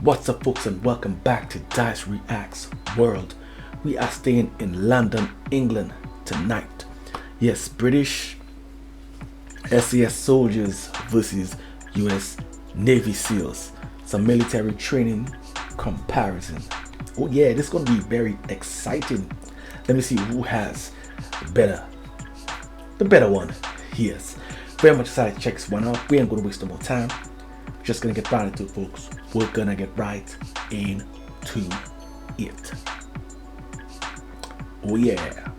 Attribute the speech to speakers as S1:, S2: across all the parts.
S1: What's up, folks, and welcome back to Dyce Reacts World. We are staying in London, England tonight. Yes, British SAS soldiers versus US Navy SEALs. Some military training comparison. Oh yeah, this is going to be very exciting. Let me see who has the better one. Yes, very much excited to check this one out. We ain't going to waste no more time. Just gonna get right into it, folks. We're gonna get right into it. Oh yeah.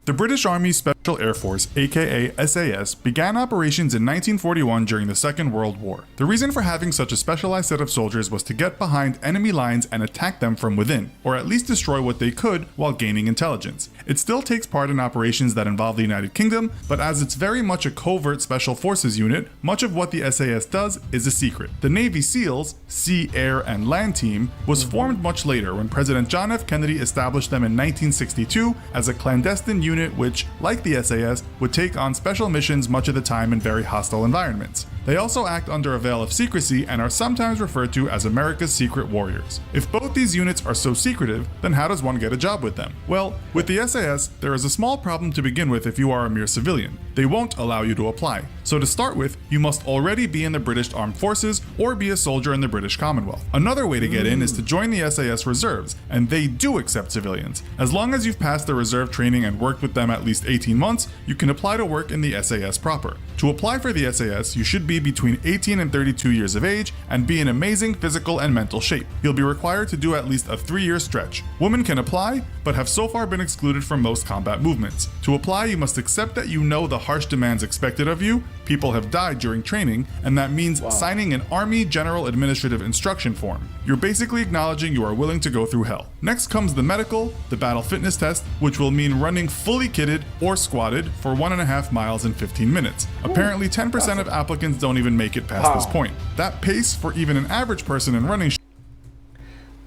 S2: The British Army Special Air Force, aka SAS, began operations in 1941 during the Second World War. The reason for having such a specialized set of soldiers was to get behind enemy lines and attack them from within, or at least destroy what they could while gaining intelligence. It still takes part in operations that involve the United Kingdom, but as it's very much a covert special forces unit, much of what the SAS does is a secret. The Navy SEALs, Sea, Air, and Land Team, was formed much later when President John F. Kennedy established them in 1962 as a clandestine unit which, like the SAS, would take on special missions much of the time in very hostile environments. They also act under a veil of secrecy and are sometimes referred to as America's Secret Warriors. If both these units are so secretive, then how does one get a job with them? Well, with the SAS, there is a small problem to begin with if you are a mere civilian. They won't allow you to apply. So to start with, you must already be in the British Armed Forces or be a soldier in the British Commonwealth. Another way to get in is to join the SAS reserves, and they do accept civilians. As long as you've passed the reserve training and worked with them at least 18 months, you can apply to work in the SAS proper. To apply for the SAS, you should be between 18 and 32 years of age and be in amazing physical and mental shape. You'll be required to do at least a 3-year stretch. Women can apply, but have so far been excluded from most combat movements. To apply, you must accept that you know the harsh demands expected of you, people have died during training, and that means signing an Army General Administrative Instruction form. You're basically acknowledging you are willing to go through hell. Next comes the medical, the battle fitness test, which will mean running fully kitted or squatted for 1.5 miles in 15 minutes. Apparently 10% of applicants don't even make it past this point. That pace for even an average person in running.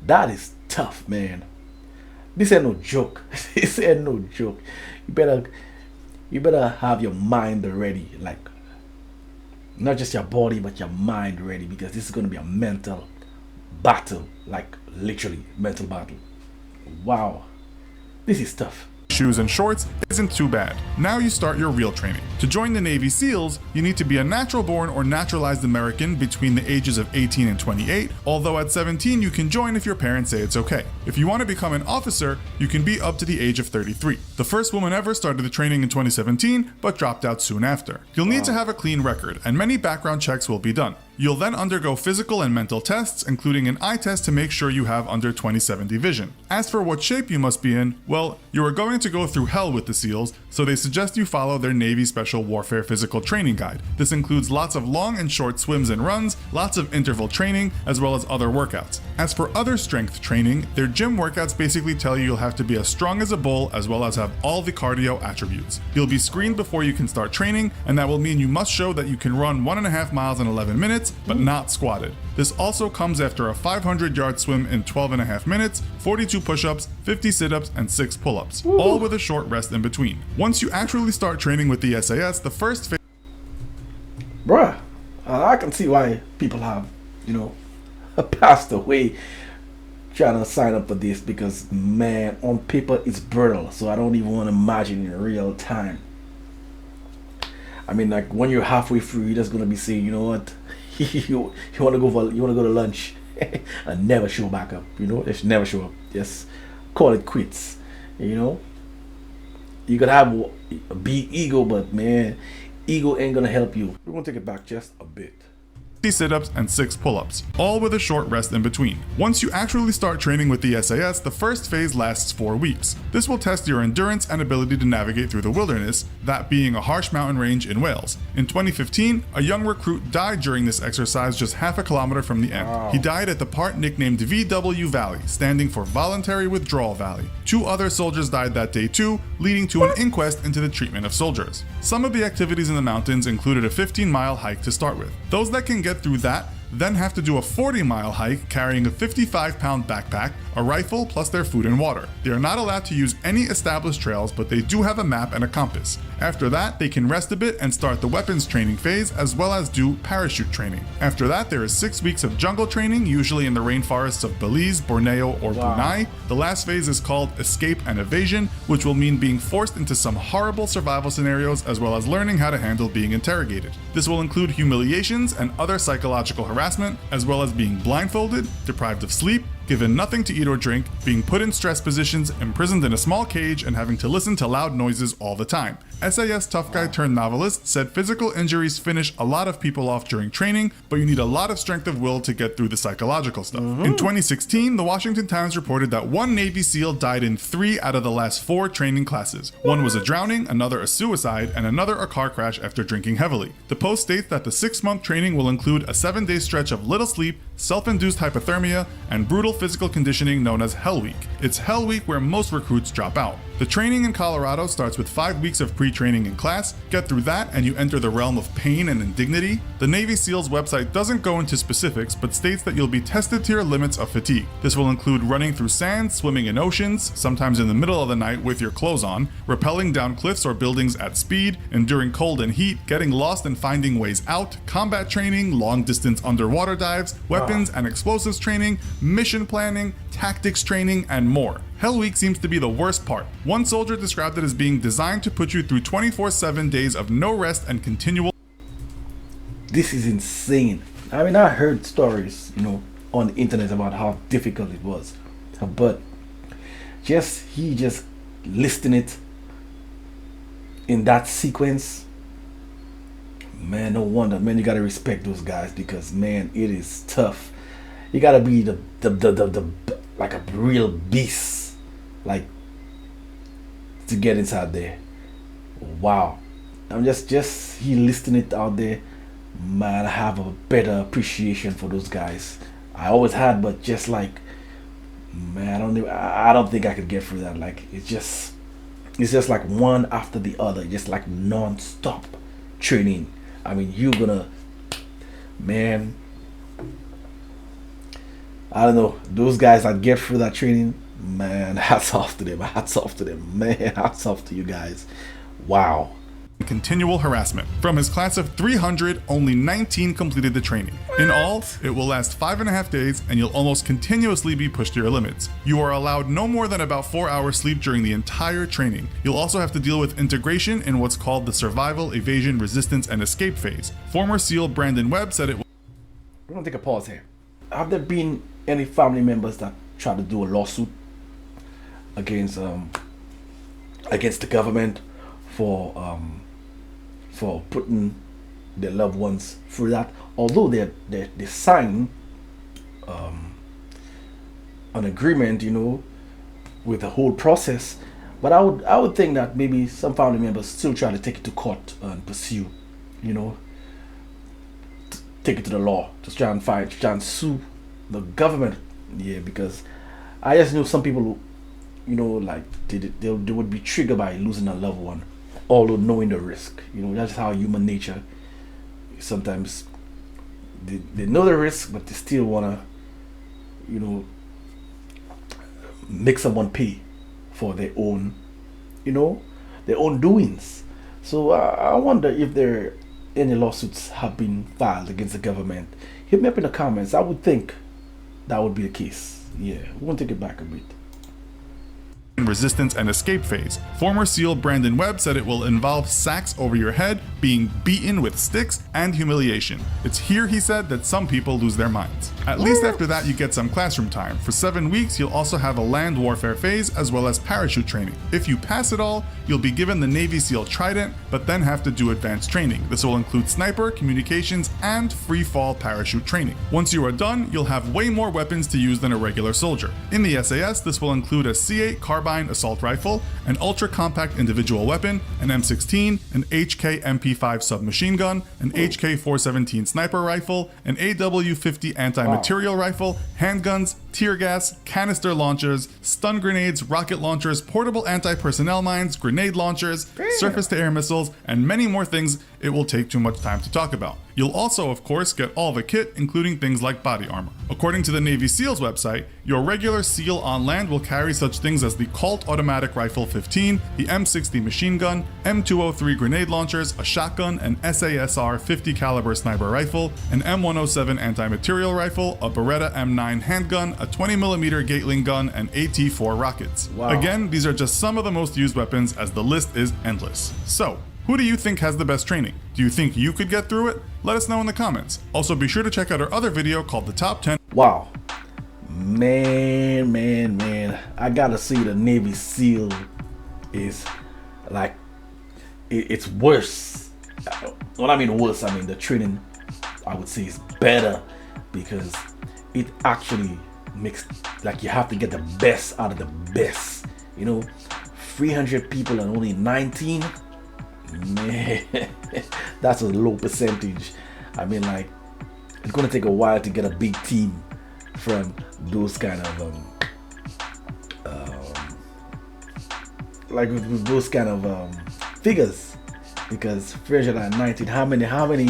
S1: That is tough, man. This ain't no joke. This ain't no joke. You better have your mind ready, like not just your body but your mind ready, because this is going to be a mental battle, like literally mental battle. Wow, this is tough.
S2: Shoes and shorts isn't too bad. Now you start your real training. To join the Navy SEALs, you need to be a natural born or naturalized American between the ages of 18 and 28, although at 17 you can join if your parents say it's okay. If you want to become an officer, you can be up to the age of 33. The first woman ever started the training in 2017, but dropped out soon after. You'll need to have a clean record, and many background checks will be done. You'll then undergo physical and mental tests, including an eye test to make sure you have under 20/70 vision. As for what shape you must be in, well, you are going to go through hell with the SEALs, so they suggest you follow their Navy Special Warfare Physical Training Guide. This includes lots of long and short swims and runs, lots of interval training, as well as other workouts. As for other strength training, their gym workouts basically tell you you'll have to be as strong as a bull as well as have all the cardio attributes. You'll be screened before you can start training, and that will mean you must show that you can run 1.5 miles in 11 minutes, but not squatted. This also comes after a 500-yard swim in 12.5 minutes, 42 push-ups, 50 sit-ups, and 6 pull-ups, all with a short rest in between. Once you actually start training with the SAS, the first phase...
S1: Bruh, I can see why people have, passed away trying to sign up for this, because, man, on paper it's brutal, so I don't even want to imagine in real time. I mean, like, when you're halfway through, you're just gonna be saying, you know what, you want to go to lunch and never show back up. Just never show up. Just call it quits. You could have a big ego, but man, ego ain't gonna help you. We're gonna take it back just a bit.
S2: Sit-ups and 6 pull-ups, all with a short rest in between. Once you actually start training with the SAS, the first phase lasts 4 weeks. This will test your endurance and ability to navigate through the wilderness, that being a harsh mountain range in Wales. In 2015, a young recruit died during this exercise just half a kilometer from the end. He died at the part nicknamed VW Valley, standing for Voluntary Withdrawal Valley. 2 other soldiers died that day too, leading to an inquest into the treatment of soldiers. Some of the activities in the mountains included a 15-mile hike to start with. Those that can get through that then have to do a 40-mile hike carrying a 55-pound backpack, a rifle, plus their food and water. They are not allowed to use any established trails, but they do have a map and a compass. After that, they can rest a bit and start the weapons training phase, as well as do parachute training. After that, there is 6 weeks of jungle training, usually in the rainforests of Belize, Borneo, or Brunei. The last phase is called Escape and Evasion, which will mean being forced into some horrible survival scenarios, as well as learning how to handle being interrogated. This will include humiliations and other psychological harassment, as well as being blindfolded, deprived of sleep, given nothing to eat or drink, being put in stress positions, imprisoned in a small cage, and having to listen to loud noises all the time. SAS tough guy turned novelist said physical injuries finish a lot of people off during training, but you need a lot of strength of will to get through the psychological stuff. In 2016, the Washington Times reported that one Navy SEAL died in 3 out of the last 4 training classes. One was a drowning, another a suicide, and another a car crash after drinking heavily. The Post states that the 6-month training will include a 7-day stretch of little sleep, self-induced hypothermia, and brutal physical conditioning known as Hell Week. It's Hell Week where most recruits drop out. The training in Colorado starts with 5 weeks of pre-training in class. Get through that and you enter the realm of pain and indignity. The Navy SEALs website doesn't go into specifics, but states that you'll be tested to your limits of fatigue. This will include running through sand, swimming in oceans, sometimes in the middle of the night with your clothes on, rappelling down cliffs or buildings at speed, enduring cold and heat, getting lost and finding ways out, combat training, long-distance underwater dives, weapons and explosives training, mission planning, tactics training, and more. Hell Week seems to be the worst part. One soldier described it as being designed to put you through 24/7 days of no rest and continual.
S1: This is insane. I mean, I heard stories, on the internet about how difficult it was, but just listing it in that sequence, man, no wonder, man. You gotta respect those guys because, man, it is tough. You gotta be the like a real beast, like, to get inside there. Wow. I'm just he listing it out there, man. I have a better appreciation for those guys. I always had, but just like, man, I don't think I could get through that. Like, it's just like one after the other, just like non-stop training. I mean, you're gonna, man, I don't know, those guys that get through that training, man, hats off to them, man, hats off to you guys. Wow.
S2: Continual harassment. From his class of 300, only 19 completed the training. In all, it will last 5.5 days and you'll almost continuously be pushed to your limits. You are allowed no more than about 4 hours sleep during the entire training. You'll also have to deal with integration in what's called the survival, evasion, resistance, and escape phase. Former SEAL Brandon Webb said it.
S1: We're gonna take a pause here. Have there been any family members that tried to do a lawsuit against the government for putting their loved ones through that? Although they signed an agreement, with the whole process, but I would think that maybe some family members still try to take it to court and pursue, take it to the law, just try and sue the government. Yeah, because I just know some people who, like, they would be triggered by losing a loved one, although knowing the risk. That's how human nature. Sometimes they know the risk, but they still wanna, make someone pay for their own, their own doings. So I wonder if there any lawsuits have been filed against the government. Hit me up in the comments. I would think that would be the case. Yeah, we're gonna take it back a bit.
S2: Resistance and escape phase. Former SEAL Brandon Webb said it will involve sacks over your head, being beaten with sticks, and humiliation. It's here, he said, that some people lose their minds. At least after that, you get some classroom time. For 7 weeks, you'll also have a land warfare phase as well as parachute training. If you pass it all, you'll be given the Navy SEAL Trident, but then have to do advanced training. This will include sniper, communications, and free fall parachute training. Once you are done, you'll have way more weapons to use than a regular soldier. In the SAS, this will include a C8 carbine assault rifle, an ultra-compact individual weapon, an M16, an HK MP5 submachine gun, an HK417 sniper rifle, an AW50 anti-material rifle, handguns, tear gas, canister launchers, stun grenades, rocket launchers, portable anti-personnel mines, grenade launchers, surface-to-air missiles, and many more things it will take too much time to talk about. You'll also, of course, get all the kit, including things like body armor. According to the Navy SEALs website, your regular SEAL on land will carry such things as the Colt Automatic Rifle 15, the M60 machine gun, M203 grenade launchers, a shotgun, an SASR 50 caliber sniper rifle, an M107 anti-material rifle, a Beretta M9 handgun, a 20mm Gatling gun, and AT-4 rockets.
S1: Wow.
S2: Again, these are just some of the most used weapons, as the list is endless. So, who do you think has the best training? Do you think you could get through it? Let us know in the comments. Also, be sure to check out our other video called the Top 10.
S1: Wow. Man. I gotta say the Navy SEAL is like, it's worse. When I mean worse, I mean the training, I would say, is better, because it actually makes, like, you have to get the best out of the best. You know, 300 people and only 19? Man, that's a low percentage. I mean, like, it's gonna take a while to get a big team from those kind of like with those kind of figures, because 319, how many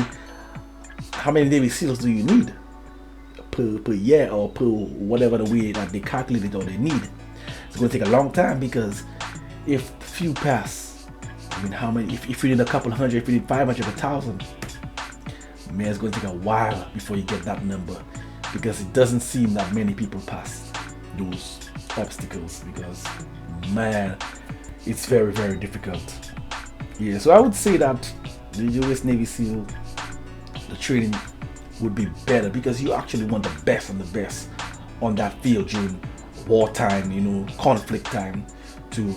S1: Navy SEALs do you need per year, or per whatever the way that they calculate it or they need? It's gonna take a long time, because if few pass, I mean, how many, if you need a couple hundred, if you need 500, 1,000, man, it's going to take a while before you get that number, because it doesn't seem that many people pass those obstacles, because, man, it's very, very difficult. Yeah, so I would say that the US Navy SEAL, the training would be better, because you actually want the best and the best on that field during wartime, you know, conflict time, to,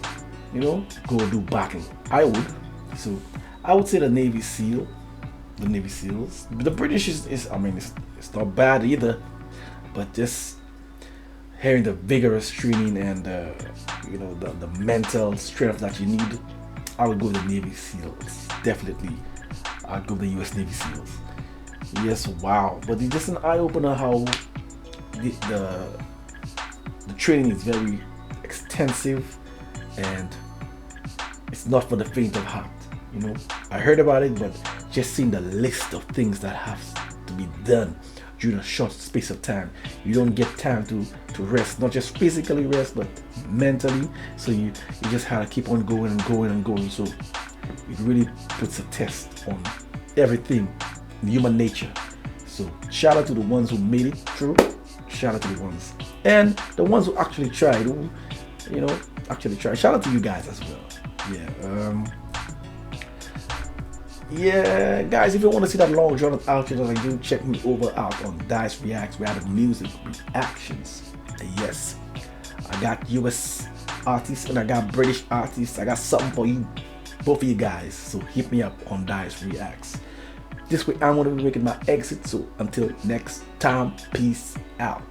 S1: you know, go do battle. I would. So I would say the Navy SEAL, the Navy SEALs. But the British is I mean, it's not bad either, but just hearing the vigorous training and you know, the mental strength that you need, I would go with the Navy SEALs. Definitely, I'd go with the US Navy SEALs. Yes, wow. But it's just an eye-opener how the training is very extensive, and it's not for the faint of heart. You know, I heard about it, but just seeing the list of things that have to be done during a short space of time, you don't get time to rest, not just physically rest, but mentally. So you just have to keep on going and going and going. So it really puts a test on everything, human nature. So shout out to the ones who made it through. Shout out to the ones, and the ones who actually tried, who, you know, actually tried. Shout out to you guys as well. Yeah, guys, if you want to see that long drawn outro that I do, check me over out on Dyce Reacts. We have music reactions. Yes, I got US artists and I got British artists. I got something for you, both of you guys. So hit me up on Dyce Reacts. This week I'm going to be making my exit. So until next time, peace out.